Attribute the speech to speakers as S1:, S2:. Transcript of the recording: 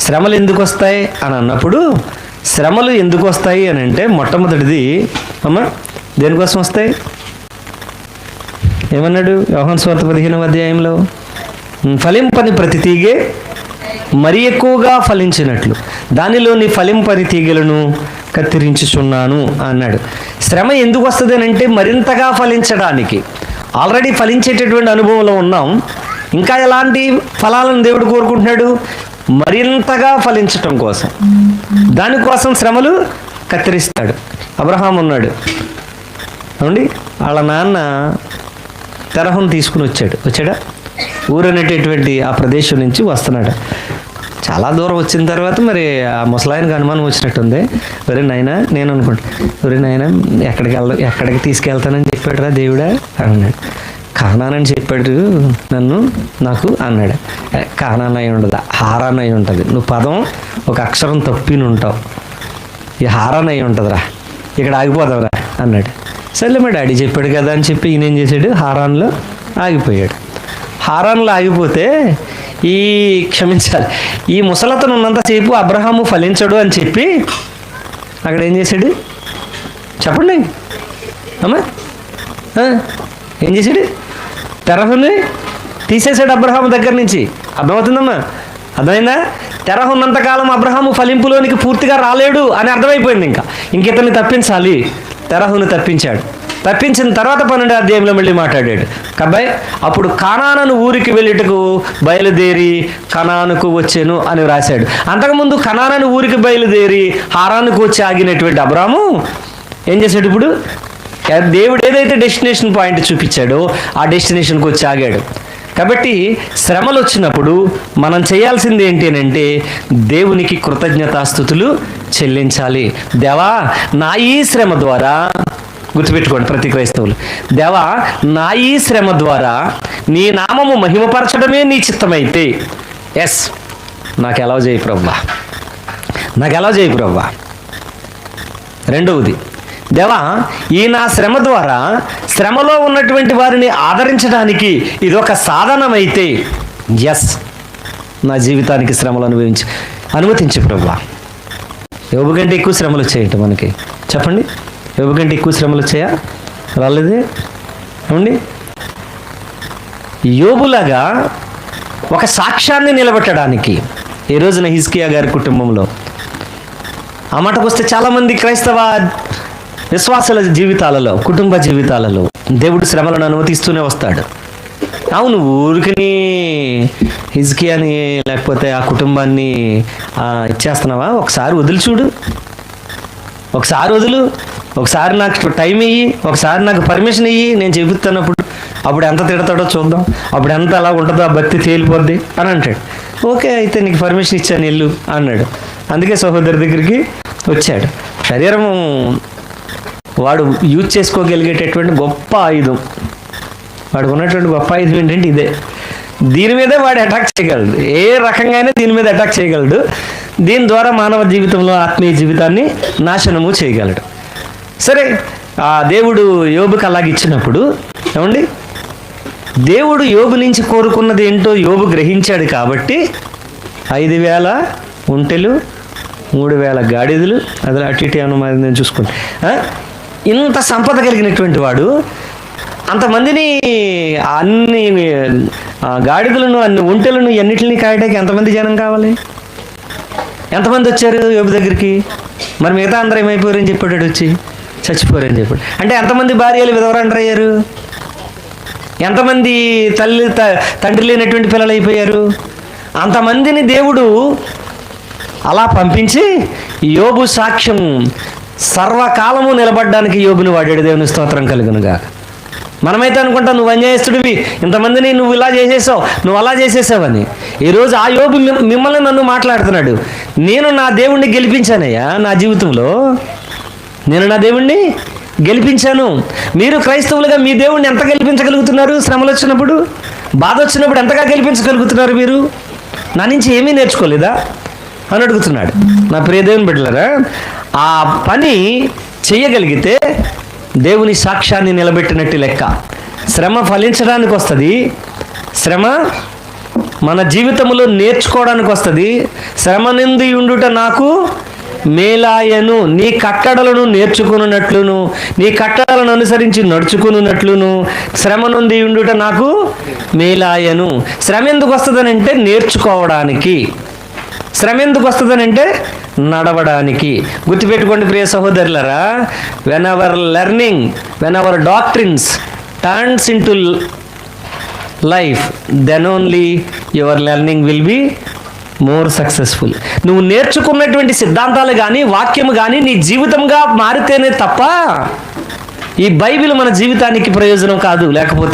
S1: శ్రమలు ఎందుకు వస్తాయి అని అన్నప్పుడు, శ్రమలు ఎందుకు వస్తాయి అని అంటే మొట్టమొదటిది అమ్మ దేనికోసం వస్తాయి ఏమన్నాడు యోహాను సువార్త 15వ అధ్యాయంలో? ఫలింపని ప్రతి తీగే మరి ఎక్కువగా ఫలించినట్లు దానిలోని ఫలింపని తీగలను కత్తిరించుచున్నాను అన్నాడు. శ్రమ ఎందుకు వస్తుంది అని అంటే మరింతగా ఫలించడానికి. ఆల్రెడీ ఫలించేటటువంటి అనుభవంలో ఉన్నాం, ఇంకా ఎలాంటి ఫలాలను దేవుడు కోరుకుంటున్నాడు? మరింతగా ఫలించటం కోసం. దానికోసం శ్రమలు కత్తిరిస్తాడు. అబ్రహాం ఉన్నాడు అవునండి, వాళ్ళ నాన్న తెరహును తీసుకుని వచ్చాడా? ఊరనేటటువంటి ఆ ప్రదేశం నుంచి వస్తున్నాడు. చాలా దూరం వచ్చిన తర్వాత మరి ఆ ముసలాయనకి అనుమానం వచ్చినట్టుంది. ఒరే నాయన, నేను అనుకుంటా, ఒరే నాయన ఎక్కడికి తీసుకెళ్తానని చెప్పాడురా దేవుడా అన్నాడు. కానానని చెప్పాడు నాకు అన్నాడు. కానాన్ అయి ఉండదు, హారాన్ అయి ఉంటుంది. నువ్వు పదం ఒక అక్షరం తప్పిని ఉంటావు, ఈ హారాన్ అయి ఉంటుందిరా, ఇక్కడ ఆగిపోదావురా అన్నాడు. సర్లే మా డాడీ చెప్పాడు కదా అని చెప్పి ఈయన ఏం చేశాడు, హారాన్లో ఆగిపోయాడు. హారాన్లో ఆగిపోతే క్షమించాలి, ఈ ముసలతను ఉన్నంతసేపు అబ్రహాము ఫలించడు అని చెప్పి అక్కడ ఏం చేశాడు చెప్పండి అమ్మా? ఏం చేశాడు? తెరహుని తీసేశాడు అబ్రహాము దగ్గర నుంచి. అర్థమవుతుందమ్మా? అర్థమైందా? తెరహు ఉన్నంతకాలం అబ్రహాము ఫలింపులోనికి పూర్తిగా రాలేడు అని అర్థమైపోయింది. ఇంకితన్ని తప్పించాలి. తెరహును తప్పించాడు. తప్పించిన తర్వాత 12వ అధ్యాయంలో మళ్ళీ మాట్లాడాడు. కబ్బాయి అప్పుడు కనాను ఊరికి వెళ్ళుటకు బయలుదేరి కనానుకు వచ్చాను అని రాశాడు. అంతకుముందు కనాను ఊరికి బయలుదేరి హారానుకు వచ్చి ఆగినటువంటి అబ్రాము ఏం చేశాడు? ఇప్పుడు దేవుడు ఏదైతే డెస్టినేషన్ పాయింట్ చూపించాడో ఆ డెస్టినేషన్కి వచ్చి ఆగాడు. కాబట్టి శ్రమలు వచ్చినప్పుడు మనం చేయాల్సింది ఏంటి అంటే దేవునికి కృతజ్ఞతాస్తుతులు చెల్లించాలి. దేవా, నా ఈ శ్రమ ద్వారా, గుర్తుపెట్టుకోండి ప్రతి క్రైస్తవులు, దేవా నా ఈ శ్రమ ద్వారా నీ నామము మహిమపరచడమే నీ చిత్తమైతే ఎస్ నాకు ఎలా చేయి ప్రభువా, నాకు ఎలా చేయి ప్రభువా. రెండవది, దేవా ఈ నా శ్రమ ద్వారా శ్రమలో ఉన్నటువంటి వారిని ఆదరించడానికి ఇదొక సాధనమైతే ఎస్ నా జీవితానికి శ్రమలు అనుమతించు ప్రభువా. యోబు కంటే ఎక్కువ శ్రమలు వచ్చాయంట మనకి, చెప్పండి. యోబు కంటే ఎక్కువ శ్రమలు వచ్చాయా? రాలేదే ఏమండి? యోబులాగా ఒక సాక్ష్యాన్ని నిలబెట్టడానికి ఈ రోజున హిజ్కియా గారి కుటుంబంలో ఆ మాటకు వస్తే చాలామంది క్రైస్తవ విశ్వాసాల జీవితాలలో, కుటుంబ జీవితాలలో దేవుడు శ్రమలను అనుమతిస్తూనే వస్తాడు. అవును, ఊరికి హిజ్కియాని లేకపోతే ఆ కుటుంబాన్ని ఇచ్చేస్తున్నావా? ఒకసారి వదిలి చూడు, ఒకసారి వదులు, ఒకసారి నాకు టైం ఇయ్యి, ఒకసారి నాకు పర్మిషన్ ఇయ్యి, నేను చెబుతున్నప్పుడు అప్పుడు ఎంత తిడతాడో చూద్దాం, అప్పుడు ఎంత అలా ఉంటుందో ఆ బత్తి తేలిపోద్ది అని అంటాడు. ఓకే అయితే నీకు పర్మిషన్ ఇచ్చాను వెళ్ళు అన్నాడు. అందుకే సహోదరి దగ్గరికి వచ్చాడు. శరీరం వాడు యూజ్ చేసుకోగలిగేటటువంటి గొప్ప ఆయుధం, వాడికి ఉన్నటువంటి గొప్ప ఆయుధం ఏంటంటే ఇదే. దీని మీదే వాడు అటాక్ చేయగలడు, ఏ రకంగానే దీని మీద అటాక్ చేయగలడు. దీని ద్వారా మానవ జీవితంలో ఆత్మీయ జీవితాన్ని నాశనము చేయగలడు. సరే, ఆ దేవుడు యోబుకి అలాగ ఇచ్చినప్పుడు ఏమండి, దేవుడు యోబు నుంచి కోరుకున్నది ఏంటో యోబు గ్రహించాడు. కాబట్టి 5,000 ఒంటెలు, 3,000 గాడిదలు, అది అటు ఇటు ఏమన్నా నేను చూసుకోండి, ఇంత సంపద కలిగినటువంటి వాడు అంతమందిని, అన్ని గాడిదలను, అన్ని ఒంటెలను, అన్నిటిని కాయడానికి ఎంతమంది జనం కావాలి? ఎంతమంది వచ్చారు యోబు దగ్గరికి? మరి మిగతా అందరూ ఏమైపోయారని చెప్పాడు, వచ్చి చచ్చిపోయారని చెప్పాడు. అంటే ఎంతమంది భార్యలు విధవరాండ్రు అయ్యారు? ఎంతమంది తండ్రి లేనటువంటి పిల్లలు అయిపోయారు? అంతమందిని దేవుడు అలా పంపించి యోబు సాక్ష్యం సర్వకాలము నిలబడడానికి యోబుని వాడాడు. దేవుని స్తోత్రం కలుగునుగా. మనమైతే అనుకుంటాం నువ్వు అన్యాయస్తుడివి, ఇంతమందిని నువ్వు ఇలా చేసేసావు, నువ్వు అలా చేసేసావని. ఈరోజు ఆ యోబు మిమ్మల్ని నన్ను మాట్లాడుతున్నాడు. నేను నా దేవుణ్ణి గెలిపించానయ్యా నా జీవితంలో, నేను నా దేవుణ్ణి గెలిపించాను. మీరు క్రైస్తవులుగా మీ దేవుణ్ణి ఎంత గెలిపించగలుగుతున్నారు? శ్రమలు వచ్చినప్పుడు, బాధ వచ్చినప్పుడు ఎంతగా గెలిపించగలుగుతున్నారు మీరు? నా నుంచి ఏమీ నేర్చుకోలేదా అని అడుగుతున్నాడు. నా ప్రియ దేవుని బిడ్డలారా, ఆ పని చేయగలిగితే దేవుని సాక్ష్యాన్ని నిలబెట్టినట్టు లెక్క. శ్రమ ఫలించడానికి వస్తుంది, శ్రమ మన జీవితంలో నేర్చుకోవడానికి వస్తుంది. శ్రమనింది ఉండుట నాకు మేలాయను, నీ కట్టడలను నేర్చుకున్నట్లును, నీ కట్టడలను అనుసరించి నడుచుకున్నట్లును శ్రమ నుండి ఉండుట నాకు మేలాయను. శ్రమ ఎందుకు వస్తుందనంటే నేర్చుకోవడానికి. శ్రమ ఎందుకు వస్తుందనంటే నడవడానికి. గుర్తుపెట్టుకోండి ప్రియ సహోదరులరా, when our doctrines turns into life, then only your learning will be more successful. నువ్వు నేర్చుకున్నటువంటి సిద్ధాంతాలు కానీ వాక్యము కానీ నీ జీవితంగా మారితేనే తప్ప ఈ బైబిల్ మన జీవితానికి ప్రయోజనం కాదు. లేకపోతే